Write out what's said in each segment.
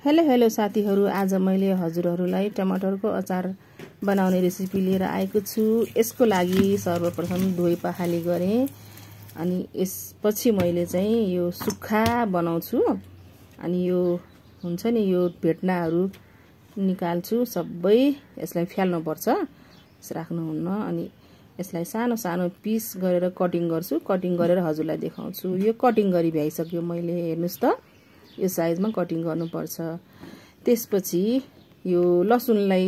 Hello साथीहरु, आज मैले हजुरहरुलाई टमाटरको अचार बनाउने रेसिपी लिएर आएको छु। यसको लागि सर्वप्रथम धोई पखाली गरे अनि यसपछि मैले चाहिँ यो सुक्खा बनाउँछु अनि यो हुन्छ नि यो भेट्नाहरु निकाल्छु। सबै यसलाई फ्याल्नु पर्छ, राख्नुहुन्न। अनि यसलाई सानो सानो पिस गरेर कटिङ गर्छु। कटिङ गरेर हजुरलाई देखाउँछु। यो कटिङ गरी भ्याइसक्यो मैले, हेर्नुस् त यो साइजमा कटिङ गर्नुपर्छ। त्यसपछि यो लसुनलाई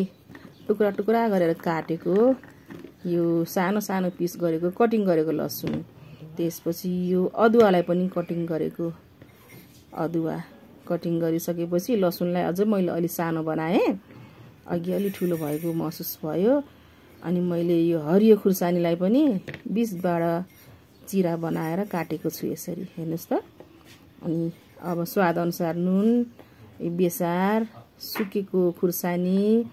टुक्रा टुक्रा गरेर काटेको, यो सानो सानो पिस गरेको कटिङ गरेको लसुन। त्यसपछि यो अदुवालाई पनि कटिङ गरेको अदुवा कटिङ गरिसकेपछि लसुनलाई अझ मैले अलि सानो बनाएँ, अघि अलि ठुलो भएको महसुस भयो। अनि मैले यो हरियो खुर्सानीलाई पनि 20-12 चिरा बनाएर काटेको छु यसरी, हेर्नुस् त। अनि अब स्वाद अनुसार नुन, बेसार, सुकेको खुर्सानी,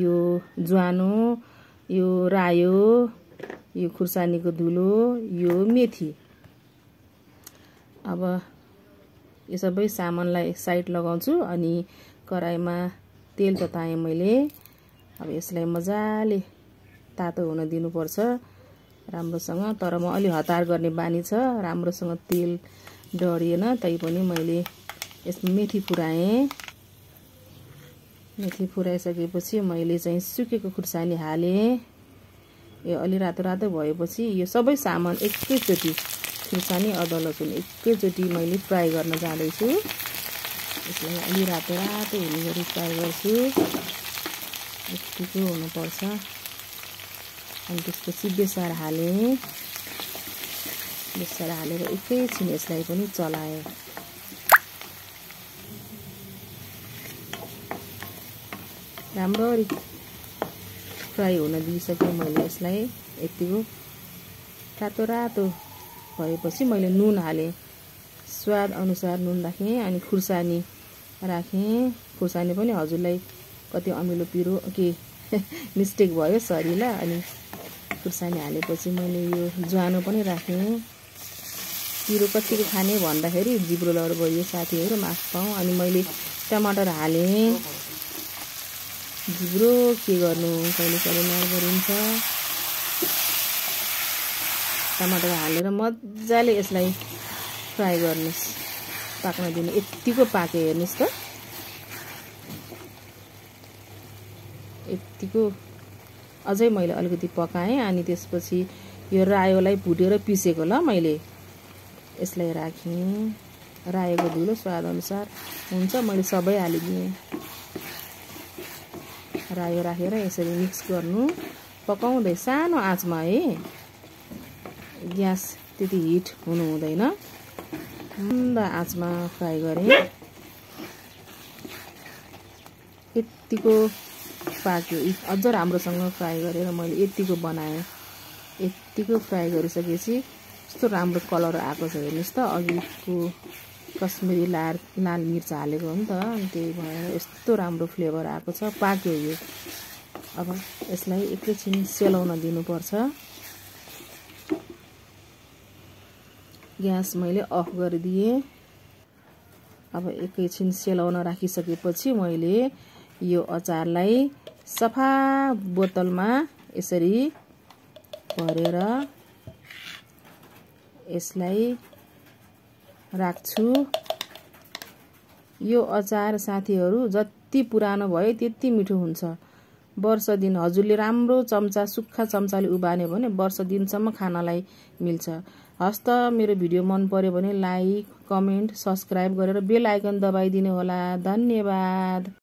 यो ज्वानो, यो रायो, यो खुर्सानीको धुलो, यो मेथी। अब यो सबै सामानलाई साइड लगाउँछु अनि कराईमा तेल तताएँ मैले। अब यसलाई मजाले तातो हुन दिनुपर्छ राम्रोसँग। तर म अलि हतार गर्ने बानी छ, राम्रोसँग तेल डढिएन। तैपनि मैले यसमा मेथी फुराएँ। मेथी फुराइसकेपछि मैले चाहिँ सुकेको खुर्सानी हालेँ। यो अलि रातो रातो भएपछि यो सबै सामान एकैचोटि, खुर्सानी अदुवा लसुन एकैचोटि मैले फ्राई गर्न जाँदैछु। यसलाई अलि रातो रातो हुने गरी फ्राई गर्छु, यतिको हुनुपर्छ। अनि त्यसपछि बेसार हालेँ। बेसार हालेर एकैछिन यसलाई पनि चलाएँ। राम्ररी फ्राई हुन दिइसकेँ मैले यसलाई। यतिको रातो रातो भएपछि मैले नुन हालेँ, स्वाद अनुसार नुन राखेँ। अनि खुर्सानी राखेँ। खुर्सानी पनि हजुरलाई कति अमिलो पिरो के मिस्टेक भयो, सरी ल। अनि खुर्सानी हालेपछि मैले यो ज्वानो पनि राखेँ। पिरो कतिको खाने भन्दाखेरि जिब्रो लड भयो साथीहरु, माफ पाऊँ। अनि मैले टमाटर हालेँ। जिब्रो के गर्नु, कहिले कहिले लड गरिन्छ। टमाटर हालेर मजाले यसलाई फ्राई गर्नुस्, पाक्न दिनु। यतिको पाके, हेर्नुस् त, यतिको। अझै मैले अलिकति पकाएँ। अनि त्यसपछि यो रायोलाई भुटेर पिसेको ल मैले यसलाई राखेँ। रायोको धुलो स्वाद अनुसार हुन्छ, मैले सबै हालिदिएँ। रायो राखेर यसरी मिक्स गर्नु, पकाउँदै सानो आँचमा है। ग्यास त्यति हिट हुनु हुँदैन, मन्द आँचमा फ्राई गरेँ। यतिको पाक्यो। अझ राम्रोसँग फ्राई गरेर मैले यतिको बनाएँ। यतिको फ्राई गरिसकेपछि यस्तो राम्रो कलर आएको छ, हेर्नुस् त। अघिको कश्मिरी लाल मिर्च हालेको हो नि त, अनि त्यही भएर यस्तो राम्रो फ्लेभर आएको छ। पाक्यो यो। अब यसलाई एकैछिन सेलाउन दिनुपर्छ। ग्यास मैले अफ गरिदिएँ। अब एकैछिन सेलाउन राखिसकेपछि मैले यो अचारलाई सफा बोतलमा यसरी भरेर यसलाई राख्छु। यो अचार साथीहरु जति पुरानो भयो त्यति मिठो हुन्छ। वर्ष दिन हजुरले राम्रो चम्चा, सुक्खा चम्चाले उबान्यो भने वर्ष दिनसम्म खानलाई मिल्छ। हस्त मेरो भिडियो मन पर्यो भने लाइक, कमेन्ट, सब्स्क्राइब गरेर बेल आइकन दबाइदिनु होला। धन्यवाद।